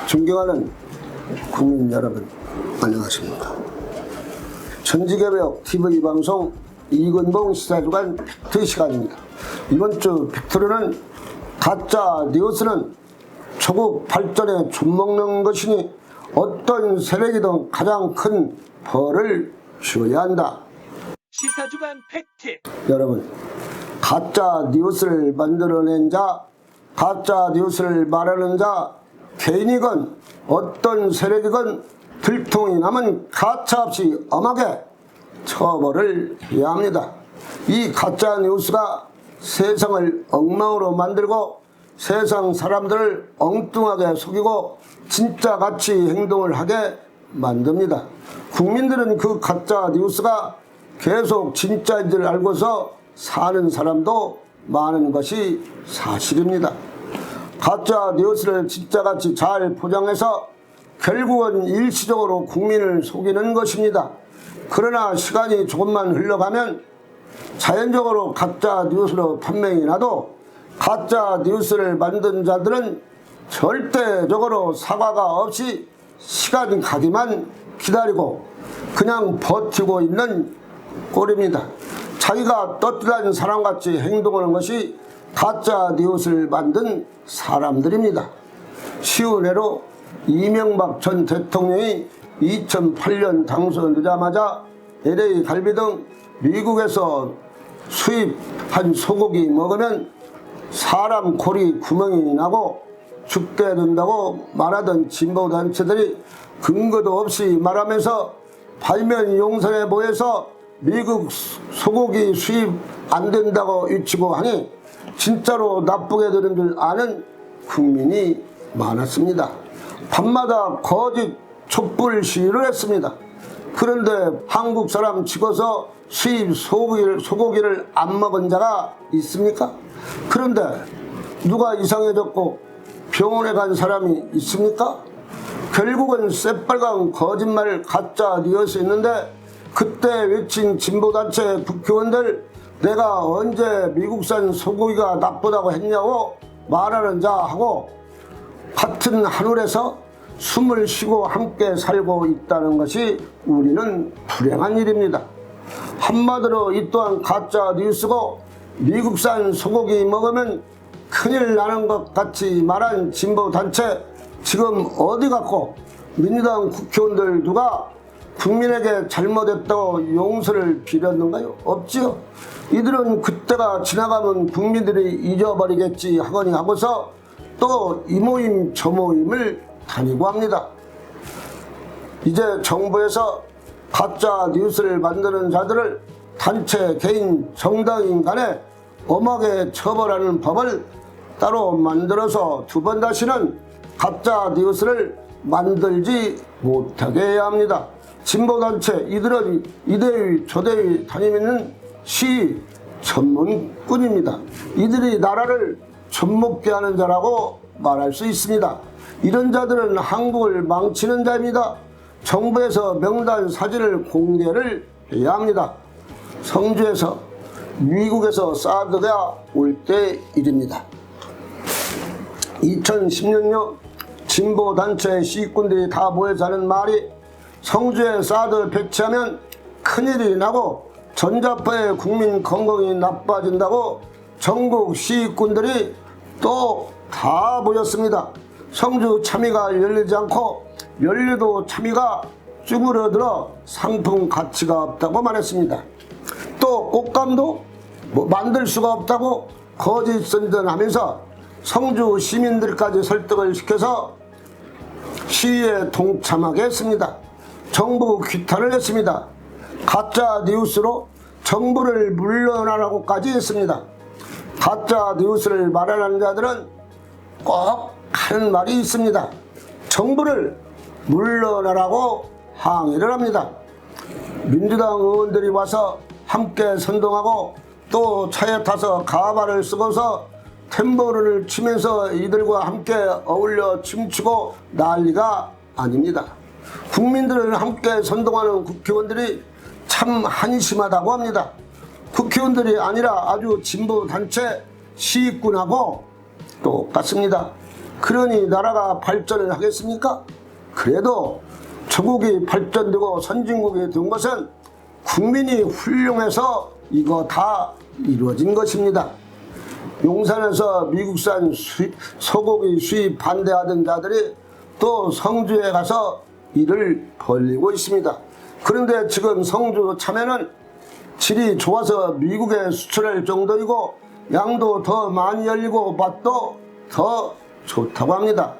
존경하는 국민 여러분, 안녕하십니까. 전지개벽 TV방송 이근봉 시사주간 팩트 시간입니다. 이번 주 팩트로는 가짜 뉴스는 조국 발전에 좀먹는 것이니 어떤 세력이든 가장 큰 벌을 주어야 한다. 시사주간 팩트. 여러분, 가짜 뉴스를 만들어낸 자, 가짜 뉴스를 말하는 자, 개인이건 어떤 세력이건 들통이 나면 가차없이 엄하게 처벌을 해야 합니다. 이 가짜 뉴스가 세상을 엉망으로 만들고 세상 사람들을 엉뚱하게 속이고 진짜같이 행동을 하게 만듭니다. 국민들은 그 가짜 뉴스가 계속 진짜인 줄 알고서 사는 사람도 많은 것이 사실입니다. 가짜 뉴스를 진짜같이 잘 포장해서 결국은 일시적으로 국민을 속이는 것입니다. 그러나 시간이 조금만 흘러가면 자연적으로 가짜 뉴스로 판명이 나도 가짜 뉴스를 만든 자들은 절대적으로 사과가 없이 시간 가기만 기다리고 그냥 버티고 있는 꼴입니다. 자기가 떳떳한 사람같이 행동하는 것이 가짜 뉴스를 만든 사람들입니다. 쉬운 예로 이명박 전 대통령이 2008년 당선되자마자 LA 갈비 등 미국에서 수입한 소고기 먹으면 사람 골이 구멍이 나고 죽게 된다고 말하던 진보단체들이 근거도 없이 말하면서 발면 용산에 모여서 미국 소고기 수입 안 된다고 외치고 하니 진짜로 나쁘게 되는 줄 아는 국민이 많았습니다. 밤마다 거짓 촛불 시위를 했습니다. 그런데 한국 사람 치고서 수입 소고기를 안 먹은 자가 있습니까? 그런데 누가 이상해졌고 병원에 간 사람이 있습니까? 결국은 새빨간 거짓말 가짜 뉴스였는데 그때 외친 진보단체 국회의원들 내가 언제 미국산 소고기가 나쁘다고 했냐고 말하는 자하고 같은 하늘에서 숨을 쉬고 함께 살고 있다는 것이 우리는 불행한 일입니다. 한마디로 이 또한 가짜 뉴스고 미국산 소고기 먹으면 큰일 나는 것 같이 말한 진보단체 지금 어디 갔고 민주당 국회의원들 누가 국민에게 잘못했다고 용서를 빌었는가요? 없지요. 이들은 그때가 지나가면 국민들이 잊어버리겠지 하거니 하고서 또 이 모임 저 모임을 다니고 합니다. 이제 정부에서 가짜 뉴스를 만드는 자들을 단체, 개인, 정당인 간에 엄하게 처벌하는 법을 따로 만들어서 두 번 다시는 가짜 뉴스를 만들지 못하게 해야 합니다. 진보단체 이들은 이대위 저대위 다니는 시위 전문꾼입니다. 이들이 나라를 젖먹게 하는 자라고 말할 수 있습니다. 이런 자들은 한국을 망치는 자입니다. 정부에서 명단 사진을 공개를 해야 합니다. 성주에서 미국에서 사드가 올 때 일입니다. 2010년요 진보단체 시위꾼들이 다 모여서 하는 말이 성주에 사드 배치하면 큰일이 나고 전자파의 국민 건강이 나빠진다고 전국 시위꾼들이 또 다 모였습니다. 성주 참의가 열리지 않고 열려도 참의가 쭈그러들어 상품 가치가 없다고 말했습니다. 또 꽃감도 만들 수가 없다고 거짓 선전하면서 성주 시민들까지 설득을 시켜서 시위에 동참하게 했습니다. 정부 규탄을 했습니다. 가짜 뉴스로 정부를 물러나라고까지 했습니다. 가짜 뉴스를 말하는 자들은 꼭 하는 말이 있습니다. 정부를 물러나라고 항의를 합니다. 민주당 의원들이 와서 함께 선동하고 또 차에 타서 가발을 쓰고서 탬버린을 치면서 이들과 함께 어울려 춤추고 난리가 아닙니다. 국민들을 함께 선동하는 국회의원들이 참 한심하다고 합니다. 국회의원들이 아니라 아주 진보단체 시위꾼하고 똑같습니다. 그러니 나라가 발전을 하겠습니까? 그래도 조국이 발전되고 선진국이 된 것은 국민이 훌륭해서 이거 다 이루어진 것입니다. 용산에서 미국산 소고기 수입 반대하던 자들이 또 성주에 가서 일을 벌이고 있습니다. 그런데 지금 성주 참외는 질이 좋아서 미국에 수출할 정도이고 양도 더 많이 열리고 맛도 더 좋다고 합니다.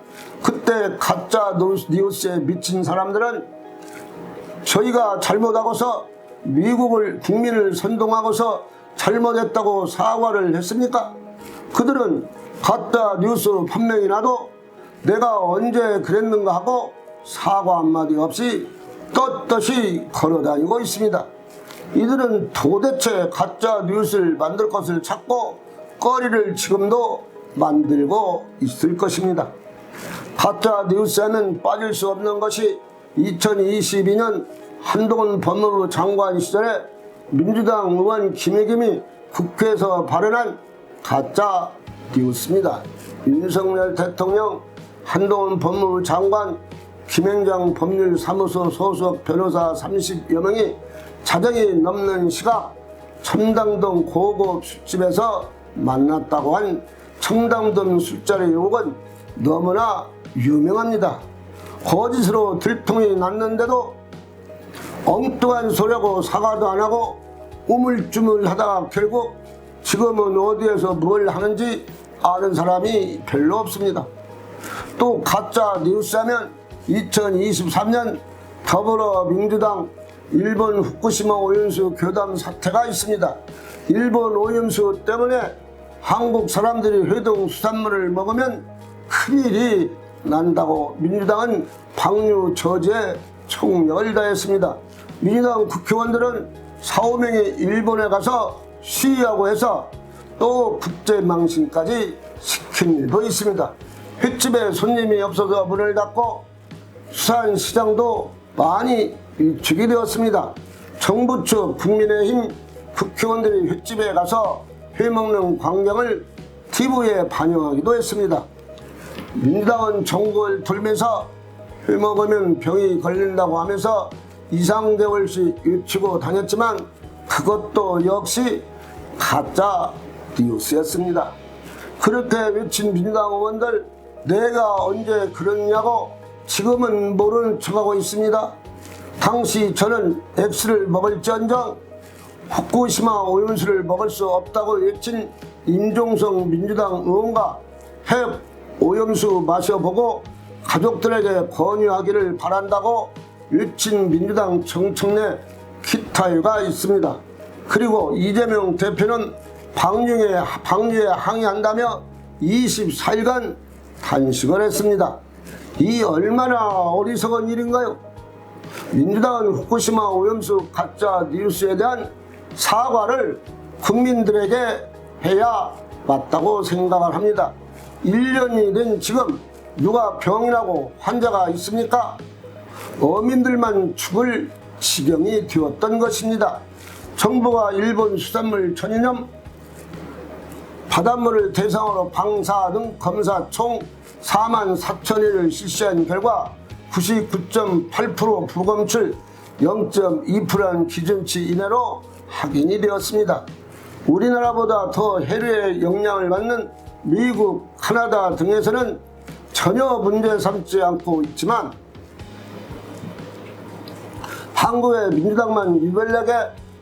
그때 가짜 뉴스에 미친 사람들은 저희가 잘못하고서 미국을 국민을 선동하고서 잘못했다고 사과를 했습니까? 그들은 가짜 뉴스 판명이 나도 내가 언제 그랬는가 하고 사과 한마디 없이 떳떳이 걸어다니고 있습니다. 이들은 도대체 가짜 뉴스를 만들 것을 찾고 거리를 지금도 만들고 있을 것입니다. 가짜 뉴스에는 빠질 수 없는 것이 2022년 한동훈 법무부 장관 시절에 민주당 의원 김혜겸이 국회에서 발언한 가짜 뉴스입니다. 윤석열 대통령, 한동훈 법무부 장관, 김행장 법률사무소 소속 변호사 30여 명이 자정이 넘는 시각 청담동 고급 술집에서 만났다고 한 청담동 술자리 의혹은 너무나 유명합니다. 거짓으로 들통이 났는데도 엉뚱한 소리하고 사과도 안 하고 우물쭈물 하다가 결국 지금은 어디에서 뭘 하는지 아는 사람이 별로 없습니다. 또 가짜 뉴스 하면 2023년 더불어민주당 일본 후쿠시마 오염수 교담 사태가 있습니다. 일본 오염수 때문에 한국 사람들이 해동 수산물을 먹으면 큰일이 난다고 민주당은 방류 저지에 총력을 다했습니다. 민주당 국회의원들은 4~5명이 일본에 가서 시위하고 해서 또 국제망신까지 시킨 일도 있습니다. 횟집에 손님이 없어서 문을 닫고 수산시장도 많이 위축이 되었습니다. 정부 측 국민의힘 국회의원들이 횟집에 가서 회 먹는 광경을 TV에 반영하기도 했습니다. 민주당은 전국을 돌면서 회 먹으면 병이 걸린다고 하면서 이상대월씩 외치고 다녔지만 그것도 역시 가짜 뉴스였습니다. 그렇게 외친 민주당 의원들 내가 언제 그랬냐고 지금은 모르는 척하고 있습니다. 당시 저는 X를 먹을지언정 후쿠시마 오염수를 먹을 수 없다고 외친 임종석 민주당 의원과 핵 오염수 마셔보고 가족들에게 권유하기를 바란다고 외친 민주당 정청래 기타유가 있습니다. 그리고 이재명 대표는 방류에 항의한다며 24일간 단식을 했습니다. 이 얼마나 어리석은 일인가요? 민주당은 후쿠시마 오염수 가짜 뉴스에 대한 사과를 국민들에게 해야 맞다고 생각을 합니다. 1년이 된 지금 누가 병이 나고 환자가 있습니까? 어민들만 죽을 지경이 되었던 것입니다. 정부가 일본 수산물 전이념 바닷물을 대상으로 방사 등 검사 총 44,000회를 실시한 결과 99.8% 부검출 0.2%는 기준치 이내로 확인이 되었습니다. 우리나라보다 더 해류의 영향을 받는 미국, 카나다 등에서는 전혀 문제 삼지 않고 있지만 한국의 민주당만 유별나게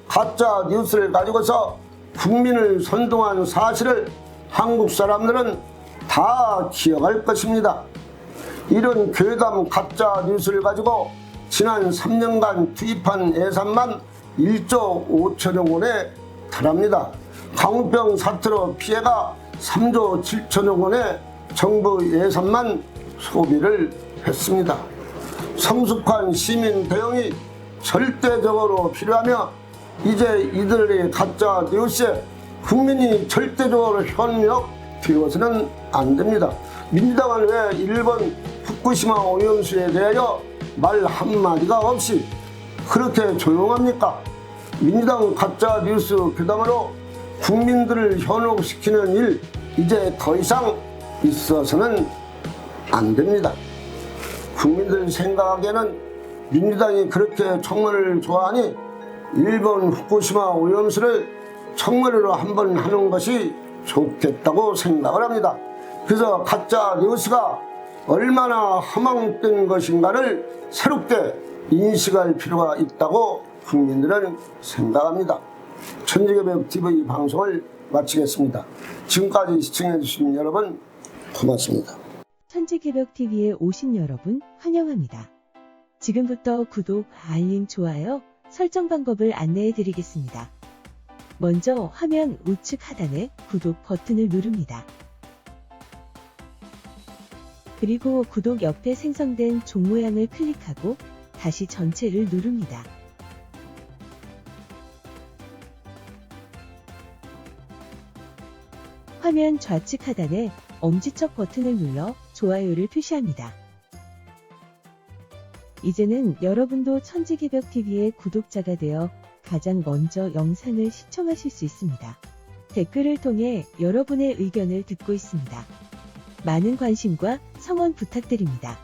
가짜 뉴스를 가지고서 국민을 선동한 사실을 한국 사람들은 다 기억할 것입니다. 이런 괴담 가짜 뉴스를 가지고 지난 3년간 투입한 예산만 1조 5천억 원에 달합니다. 광우병 사태로 피해가 3조 7천억 원의 정부 예산만 소비를 했습니다. 성숙한 시민 대응이 절대적으로 필요하며 이제 이들의 가짜 뉴스에 국민이 절대적으로 현혹되어서는 안 됩니다. 민주당은 왜 일본 후쿠시마 오염수에 대하여 말 한마디가 없이 그렇게 조용합니까? 민주당 가짜 뉴스 교담으로 국민들을 현혹시키는 일 이제 더 이상 있어서는 안 됩니다. 국민들 생각에는 민주당이 그렇게 청문회를 좋아하니 일본 후쿠시마 오염수를 청문회로 한번 하는 것이 좋겠다고 생각을 합니다. 그래서 가짜 뉴스가 얼마나 허망된 것인가를 새롭게 인식할 필요가 있다고 국민들은 생각합니다. 천지개벽TV 방송을 마치겠습니다. 지금까지 시청해주신 여러분 고맙습니다. 천지개벽TV에 오신 여러분 환영합니다. 지금부터 구독, 알림, 좋아요, 설정 방법을 안내해 드리겠습니다. 먼저 화면 우측 하단에 구독 버튼을 누릅니다. 그리고 구독 옆에 생성된 종 모양을 클릭하고 다시 전체를 누릅니다. 화면 좌측 하단에 엄지척 버튼을 눌러 좋아요를 표시합니다. 이제는 여러분도 천지개벽TV의 구독자가 되어 가장 먼저 영상을 시청하실 수 있습니다. 댓글을 통해 여러분의 의견을 듣고 있습니다. 많은 관심과 성원 부탁드립니다.